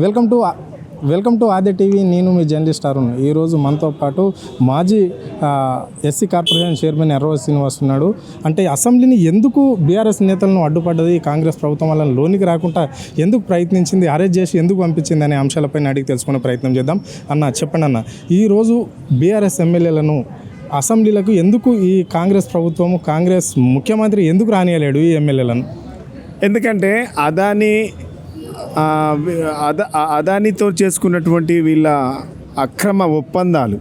Welcome to Aadya TV. నేను మీ journalist Arun. ఈరోజు మనతో పాటు మాజీ SC corporation chairman Erravalli Srinivas ఉన్నాడు. అంటే అసెంబ్లీని ఎందుకు బీఆర్ఎస్ నేతలను అడ్డుపడ్డది, కాంగ్రెస్ ప్రభుత్వం వాళ్ళని లోనికి రాకుండా ఎందుకు ప్రయత్నించింది, అరెస్ట్ చేసి ఎందుకు పంపించింది అనే అంశాలపైన అడిగి తెలుసుకునే ప్రయత్నం చేద్దాం. అన్న చెప్పండి అన్న, ఈరోజు బీఆర్ఎస్ ఎమ్మెల్యేలను అసెంబ్లీలకు ఎందుకు ఈ కాంగ్రెస్ ప్రభుత్వము, కాంగ్రెస్ ముఖ్యమంత్రి ఎందుకు రానియలేడు ఈ ఎమ్మెల్యేలను? ఎందుకంటే అదానితో చేసుకున్నటువంటి వీళ్ళ అక్రమ ఒప్పందాలు,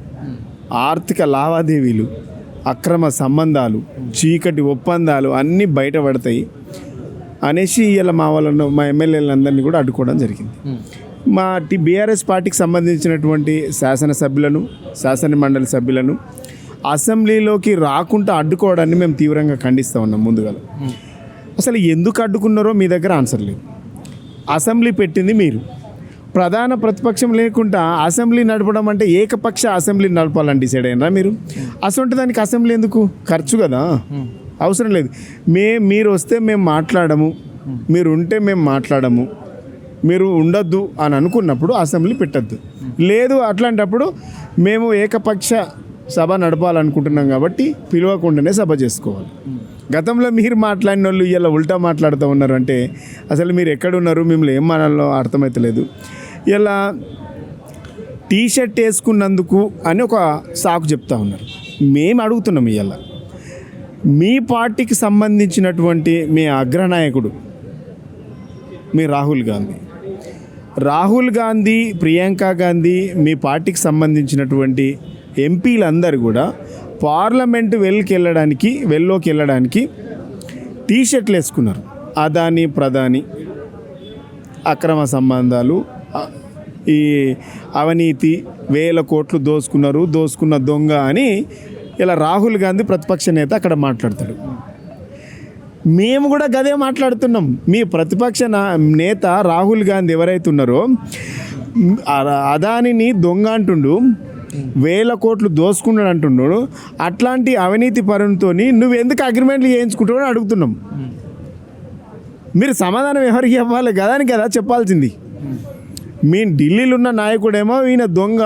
ఆర్థిక లావాదేవీలు, అక్రమ సంబంధాలు, చీకటి ఒప్పందాలు అన్నీ బయటపడతాయి అనేసి ఇలా మా ఎమ్మెల్యేలందరినీ కూడా అడ్డుకోవడం జరిగింది. మా బీఆర్ఎస్ పార్టీకి సంబంధించినటువంటి శాసనసభ్యులను, శాసన మండలి సభ్యులను అసెంబ్లీలోకి రాకుండా అడ్డుకోవడాన్ని మేము తీవ్రంగా ఖండిస్తూ ఉన్నాం. ముందుగా అసలు ఎందుకు అడ్డుకున్నారో మీ దగ్గర ఆన్సర్ లేదు. అసెంబ్లీ పెట్టింది మీరు, ప్రధాన ప్రతిపక్షం లేకుండా అసెంబ్లీ నడపడం అంటే ఏకపక్ష అసెంబ్లీ నడపాలని డిసైడ్ అయినా మీరు. అసలు దానికి అసెంబ్లీ ఎందుకు? ఖర్చు కదా, అవసరం లేదు. మీరు వస్తే మేము మాట్లాడము, మీరు ఉంటే మేము మాట్లాడము, మీరు ఉండొద్దు అని అనుకున్నప్పుడు అసెంబ్లీ పెట్టద్దు. లేదు అట్లాంటప్పుడు మేము ఏకపక్ష సభ నడపాలనుకుంటున్నాం కాబట్టి పిలవకుండానే సభ చేసుకోవాలి. గతంలో మీరు మాట్లాడిన వాళ్ళు ఇలా ఉల్టా మాట్లాడుతూ ఉన్నారు అంటే అసలు మీరు ఎక్కడున్నారు, మిమ్మల్ని ఏం మానాలో అర్థమవుతలేదు. ఇలా టీషర్ట్ వేసుకున్నందుకు అని ఒక సాకు చెప్తా ఉన్నారు. మేము అడుగుతున్నాం, ఇలా మీ పార్టీకి సంబంధించినటువంటి మీ అగ్రనాయకుడు మీ రాహుల్ గాంధీ, ప్రియాంక గాంధీ, మీ పార్టీకి సంబంధించినటువంటి ఎంపీలందరూ కూడా పార్లమెంటు వెళ్ళలోకి వెళ్ళడానికి టీషర్ట్లు వేసుకున్నారు. అదాని ప్రధాని, అక్రమ సంబంధాలు, ఈ అవినీతి, 1000 కోట్లు దోసుకున్న దొంగ అని ఇలా రాహుల్ గాంధీ ప్రతిపక్ష నేత అక్కడ మాట్లాడతాడు. మేము కూడా గదే మాట్లాడుతున్నాం. మీ ప్రతిపక్ష నేత రాహుల్ గాంధీ ఎవరైతే ఉన్నారో అదానిని దొంగ అంటుండు, 1000 కోట్లు దోసుకున్నాడు అంటున్నాడు. అట్లాంటి అవినీతి పరునితో నువ్వు ఎందుకు అగ్రిమెంట్లు చేయించుకుంటావు అని అడుగుతున్నాం. మీరు సమాధానం ఎవరికి చెప్పాలి? కదా చెప్పాల్సింది. మీ ఢిల్లీలో ఉన్న నాయకుడేమో ఈయన దొంగ,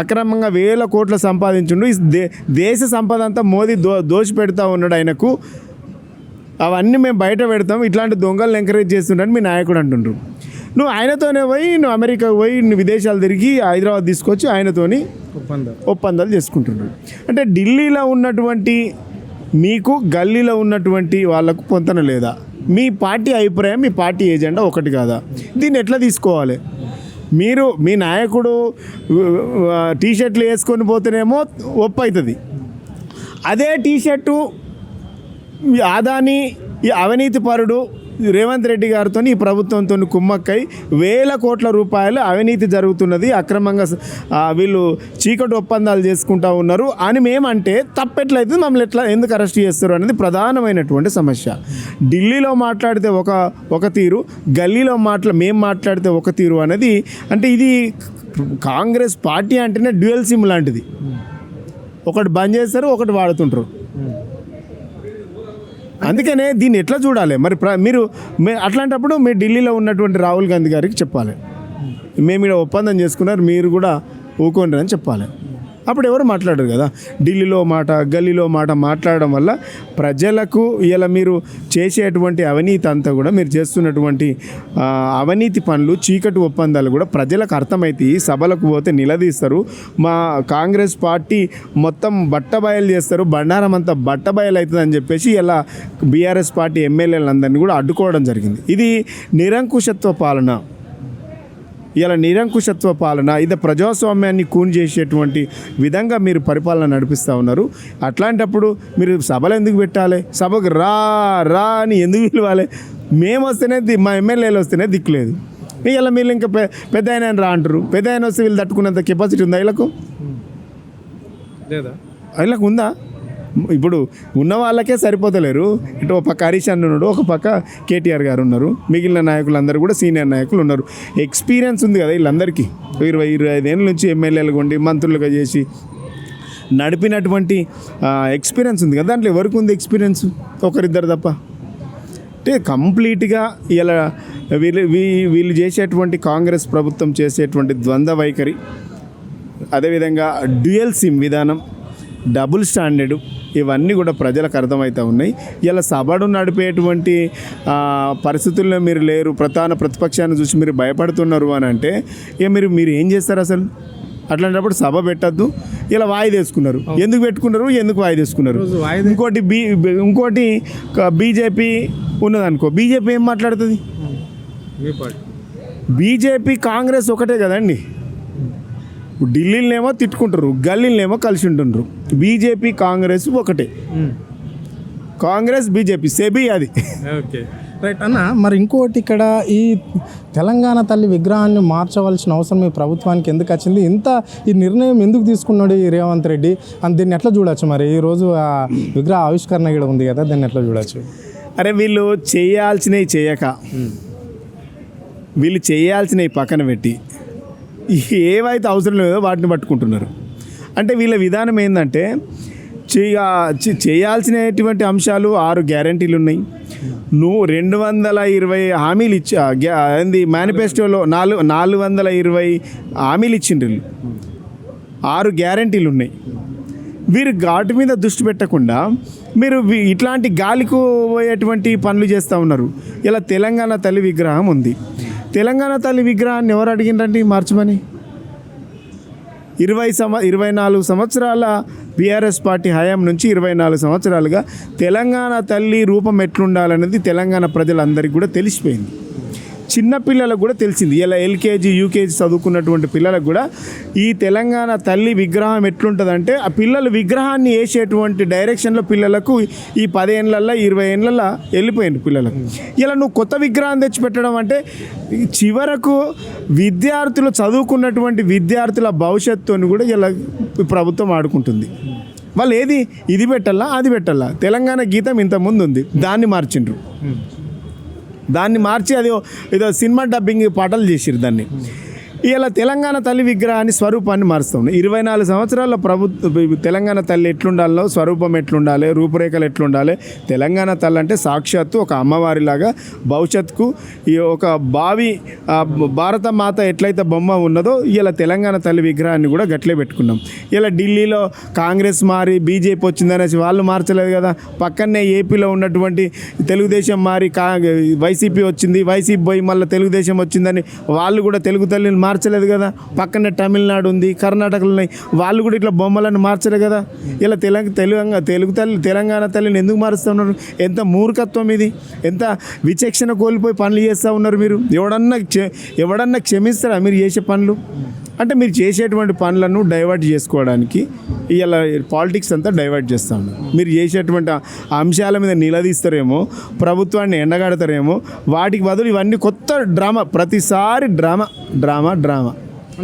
అక్రమంగా 1000 కోట్లు సంపాదించుండు, దేశ సంపద అంతా మోదీ దోచి పెడతా ఉన్నాడు, ఆయనకు అవన్నీ మేము బయట పెడతాం, ఇట్లాంటి దొంగలను ఎంకరేజ్ చేస్తుండని మీ నాయకుడు అంటుండ్రు. నువ్వు ఆయనతోనే పోయి, నువ్వు అమెరికాకు పోయి, నువ్వు విదేశాలు తిరిగి హైదరాబాద్ తీసుకొచ్చి ఆయనతోని ఒప్పందాలు చేసుకుంటున్నాడు. అంటే ఢిల్లీలో ఉన్నటువంటి మీకు, గల్లీలో ఉన్నటువంటి వాళ్ళకు పొంతన లేదా? మీ పార్టీ అభిప్రాయం, మీ పార్టీ ఎజెండా ఒకటి కాదా? దీన్ని ఎట్లా తీసుకోవాలి? మీ నాయకుడు టీషర్ట్లు వేసుకొని పోతేనేమో ఒప్పు అవుతుంది. అదే టీషర్టు అదాని, ఈ అవినీతి పరుడు రేవంత్ రెడ్డి గారితో, ఈ ప్రభుత్వంతో కుమ్మక్కై 1000 కోట్ల రూపాయలు అవినీతి జరుగుతున్నది, అక్రమంగా వీళ్ళు చీకటి ఒప్పందాలు చేసుకుంటూ ఉన్నారు అని మేమంటే తప్పెట్లయితే మమ్మల్ని ఎందుకు అరెస్ట్ చేస్తారు అనేది ప్రధానమైనటువంటి సమస్య. ఢిల్లీలో మాట్లాడితే ఒక తీరు, గల్లీలో మేము మాట్లాడితే ఒక తీరు అనేది, అంటే ఇది కాంగ్రెస్ పార్టీ అంటేనే డ్యూయల్ సిమ్ లాంటిది. ఒకటి బంద్ చేస్తారు, ఒకటి వాడుతుంటారు. అందుకనే దీన్ని ఎట్లా చూడాలి మరి? మీరు అట్లాంటప్పుడు మీరు ఢిల్లీలో ఉన్నటువంటి రాహుల్ గాంధీ గారికి చెప్పాలి, మేము ఇక్కడ ఒప్పందం చేసుకున్నారు, మీరు కూడా ఊకోండి అని చెప్పాలి. అప్పుడు ఎవరు మాట్లాడరు కదా. ఢిల్లీలో మాట, గల్లీలో మాట మాట్లాడడం వల్ల ప్రజలకు ఇలా మీరు చేసేటువంటి అవినీతి అంతా కూడా, మీరు చేస్తున్నటువంటి అవినీతి పనులు, చీకటి ఒప్పందాలు కూడా ప్రజలకు అర్థమవుతాయి. సభలకు పోతే నిలదీస్తారు, మా కాంగ్రెస్ పార్టీ మొత్తం బట్టబయలు చేస్తారు, బండారం అంతా బట్టబయలు అవుతుంది అని చెప్పేసి ఇలా బీఆర్ఎస్ పార్టీ ఎమ్మెల్యేలందరినీ కూడా అడ్డుకోవడం జరిగింది. ఇది నిరంకుశత్వ పాలన. ఇది ప్రజాస్వామ్యాన్ని కూని చేసేటువంటి విధంగా మీరు పరిపాలన నడిపిస్తూ ఉన్నారు. అట్లాంటప్పుడు మీరు సభలు ఎందుకు పెట్టాలి? సభకు రా అని ఎందుకు పిలవాలి? మేము వస్తేనే, మా ఎమ్మెల్యేలు వస్తేనే దిక్కులేదు. ఇలా మీరు ఇంకా పెద్ద ఆయన రా అంటారు. పెద్ద ఆయన వస్తే వీళ్ళు తట్టుకున్నంత కెపాసిటీ ఉందా వీళ్ళకు? లేదా? వీళ్ళకు ఉందా? ఇప్పుడు ఉన్న వాళ్ళకే సరిపోతలేరు. ఇటు ఒక పక్క హరీష్ అన్న ఉన్నాడు, ఒక పక్క కేటీఆర్ గారు ఉన్నారు, మిగిలిన నాయకులందరూ కూడా సీనియర్ నాయకులు ఉన్నారు. ఎక్స్పీరియన్స్ ఉంది కదా వీళ్ళందరికీ. 20-25 ఏళ్ళ నుంచి ఎమ్మెల్యేలుగా ఉండి మంత్రులుగా చేసి నడిపినటువంటి ఎక్స్పీరియన్స్ ఉంది కదా. దాంట్లో ఎవరికి ఉంది ఎక్స్పీరియన్స్? ఒకరిద్దరు తప్ప. అంటే కంప్లీట్గా ఇలా వీళ్ళు చేసేటువంటి కాంగ్రెస్ ప్రభుత్వం చేసేటువంటి ద్వంద్వ వైఖరి, అదేవిధంగా డ్యూయల్ సిమ్ విధానం, డబుల్ స్టాండర్డు, ఇవన్నీ కూడా ప్రజలకు అర్థమవుతూ ఉన్నాయి. ఇలా సభను నడిపేటువంటి పరిస్థితుల్లో మీరు లేరు, ప్రధాన ప్రతిపక్షాన్ని చూసి మీరు భయపడుతున్నారు అని అంటే ఇక మీరు ఏం చేస్తారు అసలు? అట్లాంటప్పుడు సభ పెట్టద్దు. ఇలా వాయిదేసుకున్నారు. ఎందుకు పెట్టుకున్నారు, ఎందుకు వాయిదేసుకున్నారు? ఇంకోటి బీజేపీ ఉన్నదనుకో, బీజేపీ ఏం మాట్లాడుతుంది? బీజేపీ కాంగ్రెస్ ఒకటే కదండి. ఢిల్లీలోనేమో తిట్టుకుంటారు, గల్లీలోనేమో కలిసి ఉంటుండ్రు. బీజేపీ కాంగ్రెస్ ఒకటే, కాంగ్రెస్ బీజేపీ సెబీ అది. ఓకే, రైట్ అన్న. మరి ఇంకోటి ఇక్కడ ఈ తెలంగాణ తల్లి విగ్రహాన్ని మార్చవలసిన అవసరం ఈ ప్రభుత్వానికి ఎందుకు వచ్చింది? ఈ నిర్ణయం ఎందుకు తీసుకున్నాడు ఈ రేవంత్ రెడ్డి అని దీన్ని ఎట్లా చూడొచ్చు? మరి ఈరోజు ఆ విగ్రహ ఆవిష్కరణ కూడా ఉంది కదా, దాన్ని ఎట్లా చూడొచ్చు? అరే వీళ్ళు చేయాల్సినవి చేయక, వీళ్ళు చేయాల్సినవి పక్కన పెట్టి ఏవైతే అవసరం లేదో వాటిని పట్టుకుంటున్నారు. అంటే వీళ్ళ విధానం ఏంటంటే చేయాల్సినటువంటి అంశాలు 6 గ్యారంటీలు ఉన్నాయి. 220 హామీలు ఏంది మేనిఫెస్టోలో 420 హామీలు ఇచ్చిండ్రు. 6 గ్యారంటీలు ఉన్నాయి. వీరు వాటి మీద దృష్టి పెట్టకుండా మీరు ఇట్లాంటి గాలికి పోయేటువంటి పనులు చేస్తూ ఉన్నారు. ఇలా తెలంగాణ తల్లి విగ్రహం ఉంది. తెలంగాణ తల్లి విగ్రహాన్ని ఎవరు అడిగిండ్రండి మార్చమని? 24 సంవత్సరాల బీఆర్ఎస్ పార్టీ హయాం నుంచి 24 సంవత్సరాలుగా తెలంగాణ తల్లి రూపం ఎట్లుండాలనేది తెలంగాణ ప్రజలందరికీ కూడా తెలిసిపోయింది. చిన్నపిల్లలకు కూడా తెలిసింది. ఇలా ఎల్కేజీ యూకేజీ చదువుకున్నటువంటి పిల్లలకు కూడా ఈ తెలంగాణ తల్లి విగ్రహం ఎట్లుంటుందంటే ఆ పిల్లలు విగ్రహాన్ని వేసేటువంటి డైరెక్షన్లో పిల్లలకు ఈ 10 ఏళ్ళల్లో 20 ఏళ్ళల్లో వెళ్ళిపోయింది పిల్లలకు. ఇలా నువ్వు కొత్త విగ్రహం తెచ్చిపెట్టడం అంటే చివరకు విద్యార్థులు చదువుకున్నటువంటి విద్యార్థుల భవిష్యత్తుని కూడా ఇలా ప్రభుత్వం ఆడుకుంటుంది. వాళ్ళు ఇది పెట్టాలా అది పెట్టాలా? తెలంగాణ గీతం ఇంతకుముందు ఉంది, దాన్ని మార్చిండ్రు. దాన్ని మార్చి ఏదో సినిమా డబ్బింగ్ పాటలు చేసిరు దాన్ని. ఇలా తెలంగాణ తల్లి విగ్రహాన్ని స్వరూపాన్ని మారుస్తాం. 24 సంవత్సరాల తెలంగాణ తల్లి ఎట్లుండాలో, స్వరూపం ఎట్లుండాలి, రూపురేఖలు ఎట్లుండాలి. తెలంగాణ తల్లి అంటే సాక్షాత్తు ఒక అమ్మవారిలాగా భవిష్యత్తుకు ఈ ఒక భారత మాత ఎట్లయితే బొమ్మ ఉన్నదో ఇలా తెలంగాణ తల్లి విగ్రహాన్ని కూడా గట్లే పెట్టుకున్నాం. ఇలా ఢిల్లీలో కాంగ్రెస్ మారి బీజేపీ వచ్చిందనేసి వాళ్ళు మార్చలేదు కదా. పక్కనే ఏపీలో ఉన్నటువంటి తెలుగుదేశం మారి వైసీపీ వచ్చింది, వైసీపీ పోయి మళ్ళీ తెలుగుదేశం వచ్చిందని వాళ్ళు కూడా తెలుగు తల్లిని మార్చలేదు కదా. పక్కనే తమిళనాడు ఉంది, కర్ణాటకలో ఉన్నాయి, వాళ్ళు కూడా ఇట్లా బొమ్మలను మార్చలేదు కదా. ఇలా తెలంగాణ తల్లిని ఎందుకు మారుస్తున్నారు? ఎంత మూర్ఖత్వం ఇది! ఎంత విచక్షణ కోల్పోయి పనులు చేస్తూ ఉన్నారు మీరు. ఎవడన్నా క్షమిస్తారా మీరు చేసే పనులు? అంటే మీరు చేసేటువంటి పనులను డైవర్ట్ చేసుకోవడానికి ఇలా పాలిటిక్స్ అంతా డైవర్ట్ చేస్తూ ఉన్నారు. మీరు చేసేటువంటి అంశాల మీద నిలదీస్తారేమో, ప్రభుత్వాన్ని ఎండగడతారేమో, వాటికి బదులు ఇవన్నీ కొత్త డ్రామా, ప్రతిసారి డ్రామా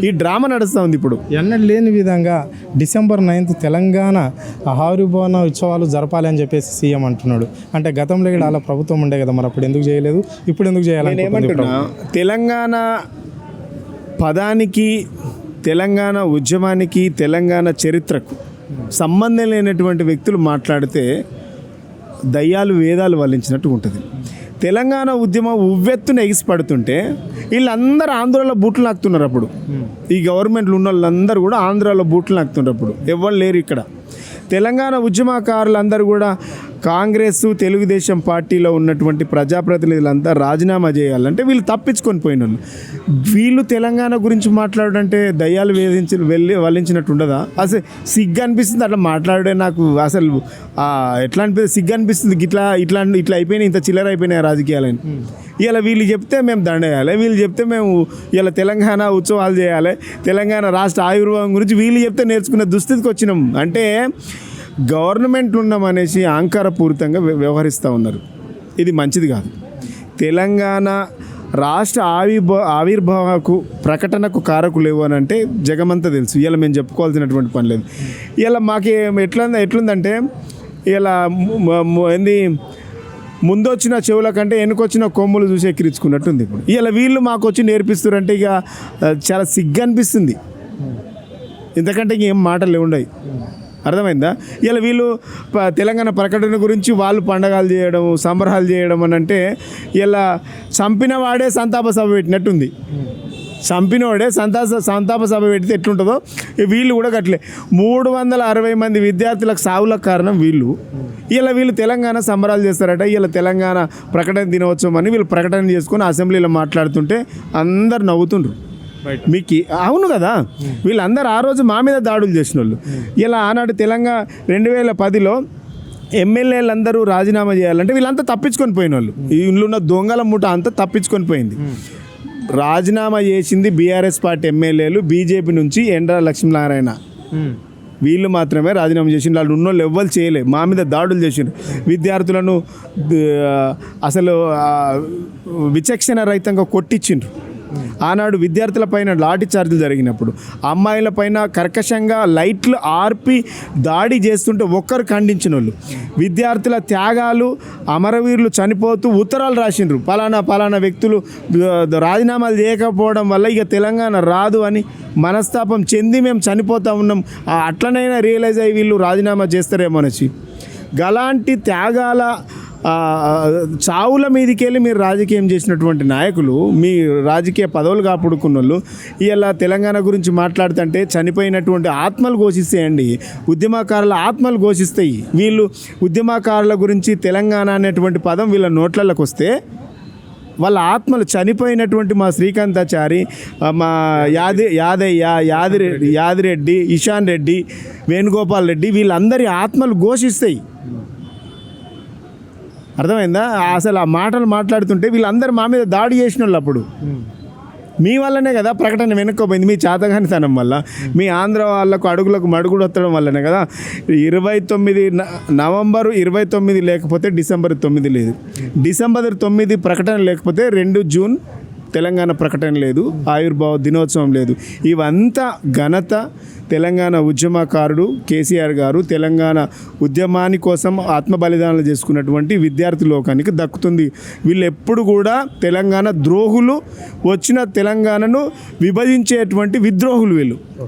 ఈ డ్రామా నడుస్తూ ఉంది. ఇప్పుడు ఎన్నడూ లేని విధంగా December 9th తెలంగాణ ఆవిర్భావ ఉత్సవాలు జరపాలి అని చెప్పేసి సీఎం అంటున్నాడు. అంటే గతంలో కూడా అలా ప్రభుత్వం ఉండే కదా, మరి అప్పుడు ఎందుకు చేయలేదు, ఇప్పుడు ఎందుకు చేయాలనుకుంటున్నా? తెలంగాణ పదానికి, తెలంగాణ ఉద్యమానికి, తెలంగాణ చరిత్రకు సంబంధం లేనటువంటి వ్యక్తులు మాట్లాడితే దయ్యాలు వేదాలు వల్లించినట్టు ఉంటుంది. తెలంగాణ ఉద్యమం ఉవ్వెత్తున ఎగిసిపడుతుంటే వీళ్ళందరూ ఆంధ్రాలో బూట్లు నాకుతున్నారు. అప్పుడు ఈ గవర్నమెంట్లు ఉన్న వాళ్ళందరూ కూడా ఆంధ్రాలో బూట్లు నాకుతున్నారు. అప్పుడు ఎవరు లేరు ఇక్కడ. తెలంగాణ ఉద్యమకారులందరూ కూడా కాంగ్రెస్ తెలుగుదేశం పార్టీలో ఉన్నటువంటి ప్రజాప్రతినిధులంతా రాజీనామా చేయాలంటే వీళ్ళు తప్పించుకొని పోయిన వాళ్ళు. వీళ్ళు తెలంగాణ గురించి మాట్లాడంటే దయ్యాలు వల్లించినట్టు ఉండదా? అసలు సిగ్గు అనిపిస్తుంది అట్లా మాట్లాడే. నాకు అసలు ఎట్లా అనిపిస్తుంది, సిగ్గు అనిపిస్తుంది. ఇట్లా అయిపోయినాయి, ఇంత చిల్లర అయిపోయినాయి రాజకీయాలని. ఇలా వీళ్ళు చెప్తే మేము దండేయాలి, వీళ్ళు చెప్తే మేము ఇలా తెలంగాణ ఉత్సవాలు చేయాలి, తెలంగాణ రాష్ట్ర ఆవిర్భావం గురించి వీళ్ళు చెప్తే నేర్చుకునే దుస్థితికి వచ్చినాం. అంటే గవర్నమెంట్లు ఉన్నామనేసి అహంకారపూరితంగా వ్యవహరిస్తూ ఉన్నారు. ఇది మంచిది కాదు. తెలంగాణ రాష్ట్ర ఆవిర్భావకు ప్రకటనకు కారకులు లేవు అని అంటే జగమంతా తెలుసు. ఇలా మేము చెప్పుకోవాల్సినటువంటి పని లేదు. ఇలా మాకు ఎట్లుందంటే ఇలా ముందొచ్చిన చెవుల కంటే వెనుకొచ్చిన కొమ్ములు చూసి ఎక్కిరించుకున్నట్టుంది. ఇప్పుడు ఇలా వీళ్ళు మాకు వచ్చి నేర్పిస్తారంటే ఇక చాలా సిగ్గు అనిపిస్తుంది. ఇంతకంటే ఇంకేం మాటలు ఉండవు. అర్థమైందా? ఇలా వీళ్ళు తెలంగాణ ప్రకటన గురించి వాళ్ళు పండగలు చేయడం, సంబరాలు చేయడం అని అంటే ఇలా చంపిన వాడే సంతాప సభ పెట్టినట్టుంది. చంపినోడే సంతాప సభ పెడితే ఎట్లుంటుందో వీళ్ళు కూడా గట్లే. 360 మంది విద్యార్థులకు సావులకు కారణం వీళ్ళు. ఇలా వీళ్ళు తెలంగాణ సంబరాలు చేస్తారట. ఇలా తెలంగాణ ప్రకటన దినోత్సవం అని వీళ్ళు ప్రకటన చేసుకొని అసెంబ్లీలో మాట్లాడుతుంటే అందరు నవ్వుతుండ్రు. మీకు అవును కదా, వీళ్ళందరూ ఆ రోజు మా మీద దాడులు చేసిన వాళ్ళు. ఇలా ఆనాడు తెలంగాణ 2010లో ఎమ్మెల్యేలందరూ రాజీనామా చేయాలంటే వీళ్ళంతా తప్పించుకొని పోయిన వాళ్ళు. ఈ ఇంట్లో ఉన్న దొంగల ముఠ అంతా తప్పించుకొని పోయింది. రాజీనామా చేసింది బీఆర్ఎస్ పార్టీ ఎమ్మెల్యేలు, బీజేపీ నుంచి ఎండ్ర లక్ష్మీనారాయణ వీళ్ళు మాత్రమే రాజీనామా చేసిండ్రు. వాళ్ళు ఉన్నోళ్ళు ఎవ్వరు చేయలేదు, మా మీద దాడులు చేసిండ్రు. విద్యార్థులను అసలు విచక్షణ రహితంగా కొట్టించిండ్రు. ఆనాడు విద్యార్థుల పైన లాఠీ చార్జీలు జరిగినప్పుడు అమ్మాయిల పైన కర్కశంగా లైట్లు ఆర్పి దాడి చేస్తుంటే ఒక్కరు ఖండించిన వాళ్ళు. విద్యార్థుల త్యాగాలు, అమరవీరులు చనిపోతూ ఉత్తరాలు రాసిండ్రు, పలానా వ్యక్తులు రాజీనామాలు చేయకపోవడం వల్ల ఇక తెలంగాణ రాదు అని మనస్తాపం చెంది మేము చనిపోతూ ఉన్నాం, అట్లనైనా రియలైజ్ అయ్యి వీళ్ళు రాజీనామా చేస్తారేమో అనేసి. గలాంటి త్యాగాల చావుల మీదకి వెళ్ళి మీరు రాజకీయం చేసినటువంటి నాయకులు, మీ రాజకీయ పదవులు కాపాడుకున్న వాళ్ళు ఇలా తెలంగాణ గురించి మాట్లాడుతుంటే చనిపోయినటువంటి ఆత్మలు ఘోషిస్తాయండి. ఉద్యమకారుల ఆత్మలు ఘోషిస్తాయి. వీళ్ళు ఉద్యమకారుల గురించి తెలంగాణ అనేటువంటి పదం వీళ్ళ నోట్లలోకి వస్తే వాళ్ళ ఆత్మలు చనిపోయినటువంటి మా శ్రీకాంతాచారి, మా యాదిరెడ్డి, ఇషాన్ రెడ్డి, వేణుగోపాల్ రెడ్డి వీళ్ళందరి ఆత్మలు ఘోషిస్తాయి. అర్థమైందా? అసలు ఆ మాటలు మాట్లాడుతుంటే వీళ్ళందరూ మా మీద దాడి చేసిన వాళ్ళు. అప్పుడు మీ వల్లనే కదా ప్రకటన వెనుక్కోపోయింది, మీ చేతగానితనం వల్ల, మీ ఆంధ్ర వాళ్ళకు అడుగులకు మడుగుడు వత్తడం వల్లనే కదా. 29 నవంబరు 29 లేకపోతే డిసెంబర్ 9 లేదు, డిసెంబర్ 9 ప్రకటన లేకపోతే 2 జూన్ తెలంగాణ ప్రకటన లేదు, ఆవిర్భావ దినోత్సవం లేదు. ఇవంతా ఘనత తెలంగాణ ఉద్యమకారుడు కేసీఆర్ గారు, తెలంగాణ ఉద్యమాని కోసం ఆత్మ బలిదానాలు చేసుకున్నటువంటి విద్యార్థి లోకానికి దక్కుతుంది. వీళ్ళు ఎప్పుడు కూడా తెలంగాణ ద్రోహులు, వచ్చిన తెలంగాణను విభజించేటువంటి విద్రోహులు వీళ్ళు.